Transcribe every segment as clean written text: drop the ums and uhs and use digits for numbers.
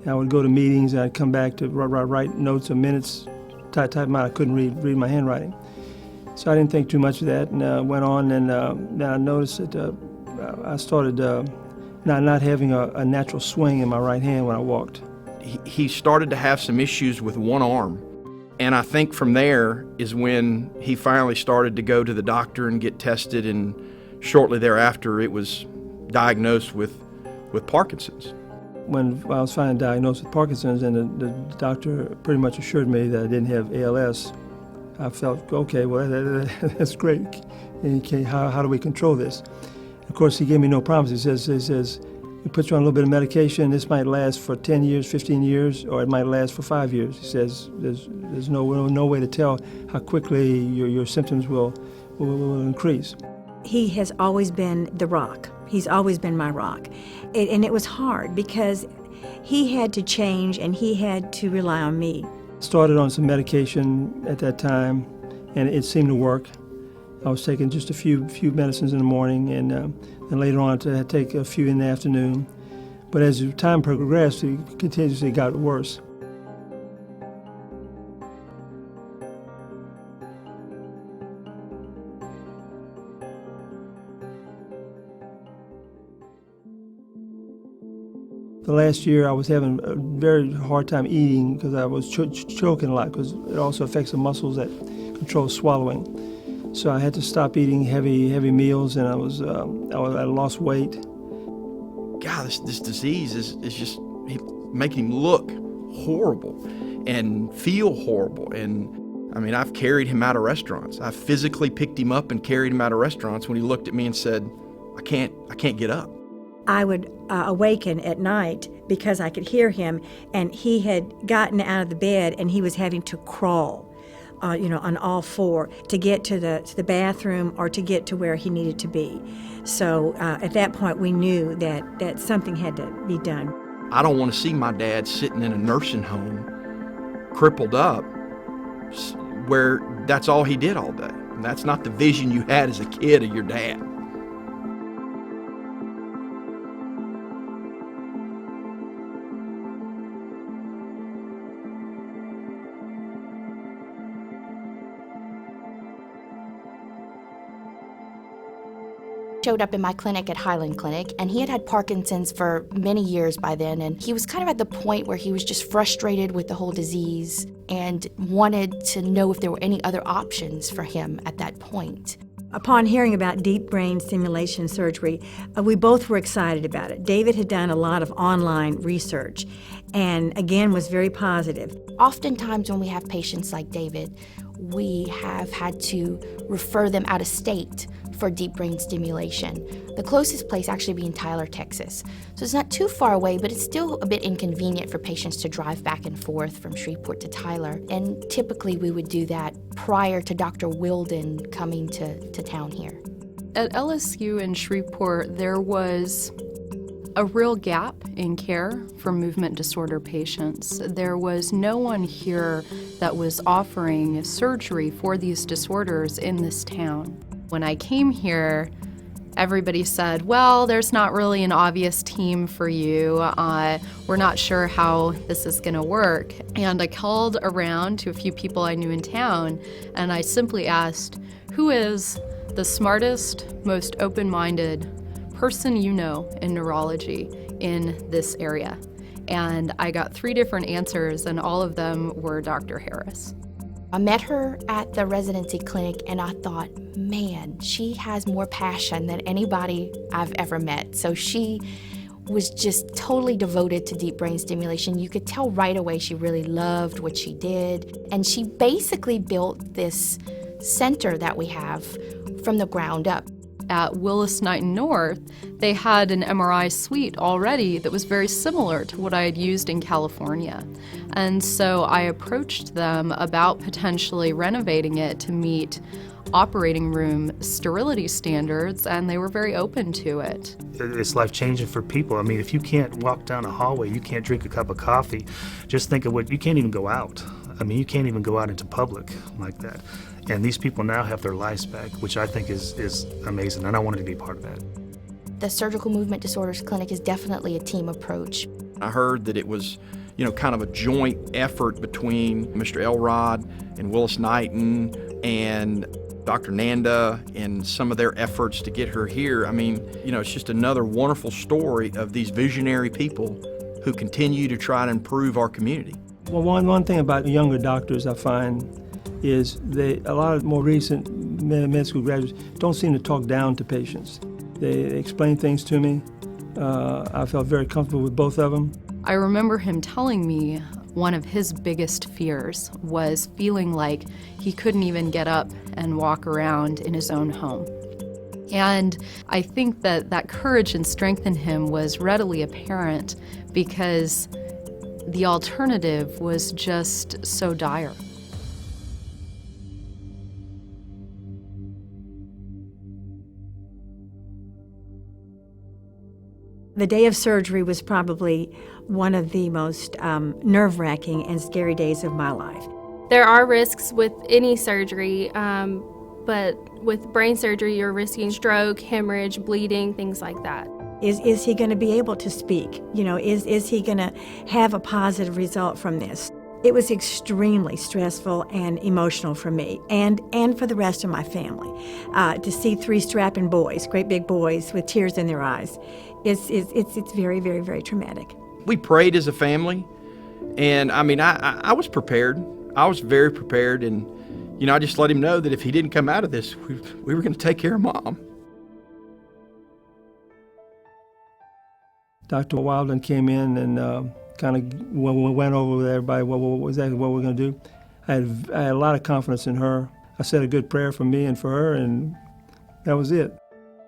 I would go to meetings, and I'd come back to write notes or minutes, type them out. I couldn't read my handwriting. So I didn't think too much of that, and went on, and then I noticed that I started not having a natural swing in my right hand when I walked. He started to have some issues with one arm, and I think from there is when he finally started to go to the doctor and get tested, and shortly thereafter it was diagnosed with Parkinson's. When I was finally diagnosed with Parkinson's, and the doctor pretty much assured me that I didn't have ALS, I felt, okay, well, that's great. And how do we control this? Of course, he gave me no promise. He says, we put you on a little bit of medication. This might last for 10 years, 15 years, or it might last for 5 years. He says, there's no way to tell how quickly your symptoms will increase. He has always been the rock. He's always been my rock. And it was hard because he had to change and he had to rely on me. Started on some medication at that time, and it seemed to work. I was taking just a few medicines in the morning, and later on I had to take a few in the afternoon. But as time progressed, it continuously got worse. The last year I was having a very hard time eating because I was choking a lot, because it also affects the muscles that control swallowing. So I had to stop eating heavy meals, and I lost weight. God, this disease is just making him look horrible and feel horrible. And I mean, I've carried him out of restaurants. I physically picked him up and carried him out of restaurants when he looked at me and said, I can't get up. I would awaken at night because I could hear him, and he had gotten out of the bed and he was having to crawl, on all four to get to the bathroom or to get to where he needed to be. So at that point we knew that something had to be done. I don't want to see my dad sitting in a nursing home, crippled up, where that's all he did all day. And that's not the vision you had as a kid of your dad. Showed up in my clinic at Highland Clinic, and he had had Parkinson's for many years by then, and he was kind of at the point where he was just frustrated with the whole disease and wanted to know if there were any other options for him at that point. Upon hearing about deep brain stimulation surgery, we both were excited about it. David had done a lot of online research and again was very positive. Oftentimes when we have patients like David, we have had to refer them out of state for deep brain stimulation. The closest place actually being Tyler, Texas. So it's not too far away, but it's still a bit inconvenient for patients to drive back and forth from Shreveport to Tyler. And typically we would do that prior to Dr. Wilden coming to town here. At LSU in Shreveport, there was a real gap in care for movement disorder patients. There was no one here that was offering surgery for these disorders in this town. When I came here, everybody said, well, there's not really an obvious team for you. We're not sure how this is going to work. And I called around to a few people I knew in town, and I simply asked, who is the smartest, most open-minded person you know in neurology in this area? And I got 3 different answers, and all of them were Dr. Harris. I met her at the residency clinic, and I thought, man, she has more passion than anybody I've ever met. So she was just totally devoted to deep brain stimulation. You could tell right away she really loved what she did. And she basically built this center that we have from the ground up. At Willis Knighton North, they had an MRI suite already that was very similar to what I had used in California. And so I approached them about potentially renovating it to meet operating room sterility standards, and they were very open to it. It's life-changing for people. I mean, if you can't walk down a hallway, you can't drink a cup of coffee, just think of you can't even go out. I mean, you can't even go out into public like that. And these people now have their lives back, which I think is amazing, and I wanted to be part of that. The Surgical Movement Disorders Clinic is definitely a team approach. I heard that it was, kind of a joint effort between Mr. Elrod and Willis Knighton and Dr. Nanda and some of their efforts to get her here. I mean, it's just another wonderful story of these visionary people who continue to try to improve our community. Well, one thing about younger doctors I find is a lot of more recent med school graduates don't seem to talk down to patients. They explain things to me. I felt very comfortable with both of them. I remember him telling me one of his biggest fears was feeling like he couldn't even get up and walk around in his own home. And I think that courage and strength in him was readily apparent because the alternative was just so dire. The day of surgery was probably one of the most nerve-wracking and scary days of my life. There are risks with any surgery, but with brain surgery, you're risking stroke, hemorrhage, bleeding, things like that. Is he going to be able to speak? Is he going to have a positive result from this? It was extremely stressful and emotional for me and for the rest of my family. To see three strapping boys, great big boys with tears in their eyes, it's very, very, very traumatic. We prayed as a family, and I was prepared. I was very prepared, and I just let him know that if he didn't come out of this, we were going to take care of Mom. Dr. Wildman came in and kind of went over with everybody what exactly what we're going to do. I had a lot of confidence in her. I said a good prayer for me and for her, and that was it.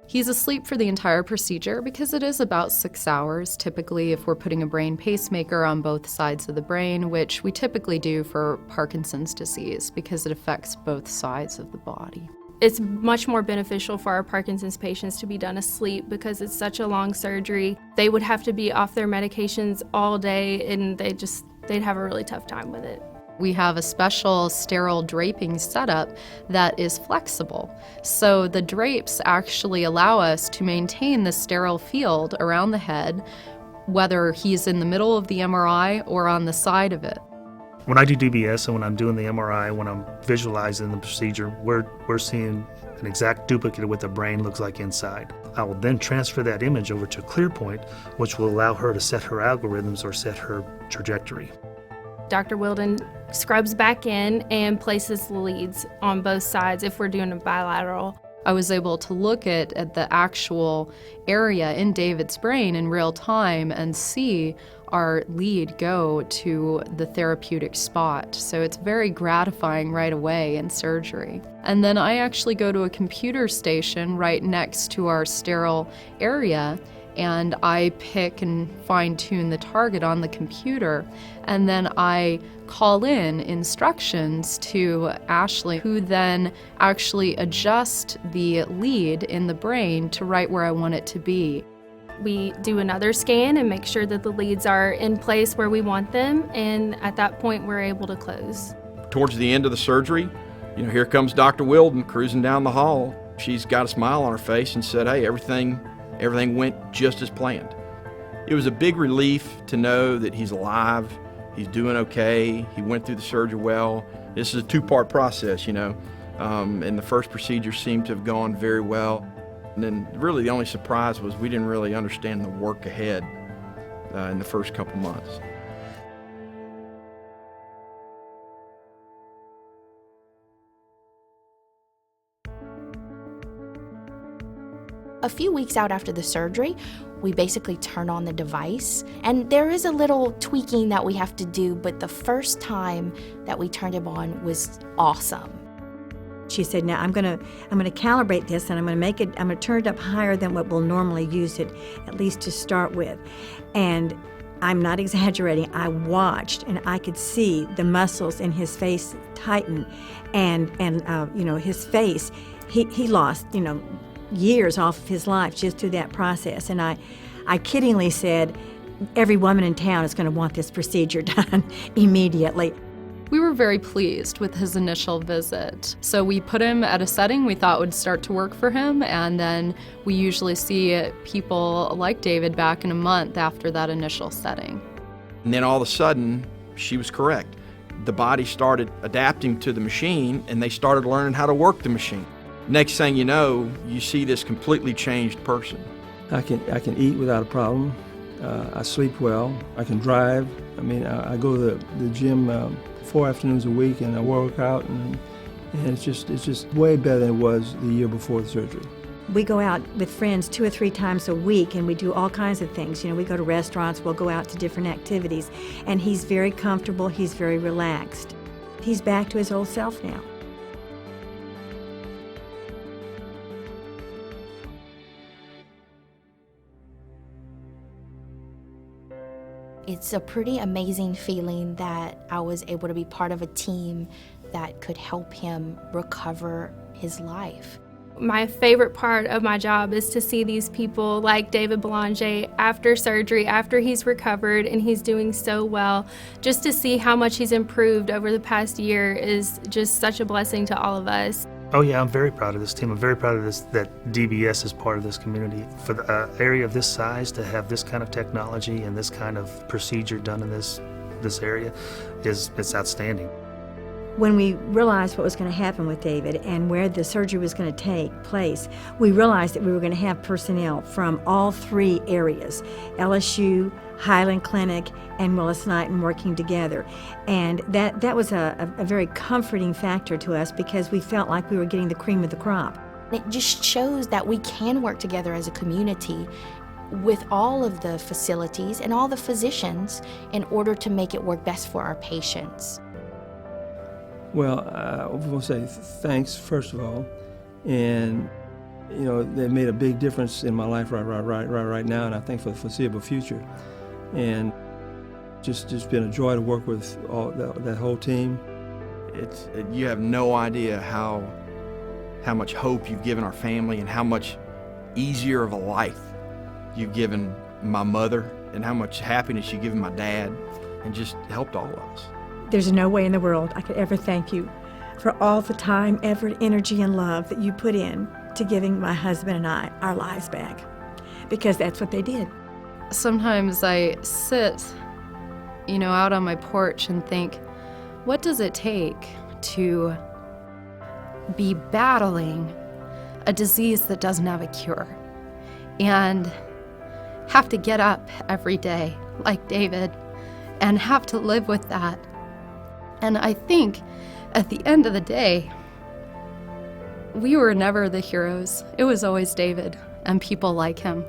He's asleep for the entire procedure because it is about 6 hours, typically if we're putting a brain pacemaker on both sides of the brain, which we typically do for Parkinson's disease because it affects both sides of the body. It's much more beneficial for our Parkinson's patients to be done asleep because it's such a long surgery. They would have to be off their medications all day, and they'd have a really tough time with it. We have a special sterile draping setup that is flexible. So the drapes actually allow us to maintain the sterile field around the head, whether he's in the middle of the MRI or on the side of it. When I do DBS and when I'm doing the MRI, when I'm visualizing the procedure, we're seeing an exact duplicate of what the brain looks like inside. I will then transfer that image over to ClearPoint, which will allow her to set her algorithms or set her trajectory. Dr. Wilden scrubs back in and places the leads on both sides if we're doing a bilateral. I was able to look at the actual area in David's brain in real time and see our lead go to the therapeutic spot. So it's very gratifying right away in surgery. And then I actually go to a computer station right next to our sterile area, and I pick and fine-tune the target on the computer, and then I call in instructions to Ashley, who then actually adjusts the lead in the brain to right where I want it to be. We do another scan and make sure that the leads are in place where we want them, and at that point we're able to close. Towards the end of the surgery, here comes Dr. Wilden cruising down the hall. She's got a smile on her face and said, "Hey, everything went just as planned." It was a big relief to know that he's alive, he's doing okay, he went through the surgery well. This is a two-part process, and the first procedure seemed to have gone very well. And then really the only surprise was we didn't really understand the work ahead in the first couple months. A few weeks out after the surgery, we basically turn on the device, and there is a little tweaking that we have to do, but the first time that we turned it on was awesome. She said, "Now I'm gonna calibrate this, and I'm gonna turn it up higher than what we'll normally use it, at least to start with." And I'm not exaggerating. I watched, and I could see the muscles in his face tighten, and his face. He lost years off of his life just through that process. And I kiddingly said, every woman in town is going to want this procedure done immediately. We were very pleased with his initial visit. So we put him at a setting we thought would start to work for him, and then we usually see people like David back in a month after that initial setting. And then all of a sudden, she was correct. The body started adapting to the machine, and they started learning how to work the machine. Next thing you know, you see this completely changed person. I can eat without a problem. I sleep well. I can drive. I mean, I go to the gym 4 afternoons a week, and I work out, and it's just way better than it was the year before the surgery. We go out with friends 2 or 3 times a week, and we do all kinds of things. You know, we go to restaurants, we'll go out to different activities, and he's very comfortable, he's very relaxed. He's back to his old self now. It's a pretty amazing feeling that I was able to be part of a team that could help him recover his life. My favorite part of my job is to see these people like David Belanger after surgery, after he's recovered and he's doing so well. Just to see how much he's improved over the past year is just such a blessing to all of us. Oh yeah, I'm very proud of this team. I'm very proud of this, that DBS is part of this community. For the area of this size to have this kind of technology and this kind of procedure done in this area it's outstanding. When we realized what was going to happen with David and where the surgery was going to take place, we realized that we were going to have personnel from all 3 areas, LSU, Highland Clinic, and Willis-Knighton working together. And that was a very comforting factor to us because we felt like we were getting the cream of the crop. It just shows that we can work together as a community with all of the facilities and all the physicians in order to make it work best for our patients. Well, I will say thanks, first of all, and you know, they made a big difference in my life right now, and I think for the foreseeable future. And just been a joy to work with all that whole team. You have no idea how much hope you've given our family and how much easier of a life you've given my mother and how much happiness you've given my dad and just helped all of us. There's no way in the world I could ever thank you for all the time, effort, energy, and love that you put in to giving my husband and I our lives back, because that's what they did. Sometimes I sit, out on my porch and think, what does it take to be battling a disease that doesn't have a cure and have to get up every day like David and have to live with that? And I think at the end of the day, we were never the heroes. It was always David and people like him.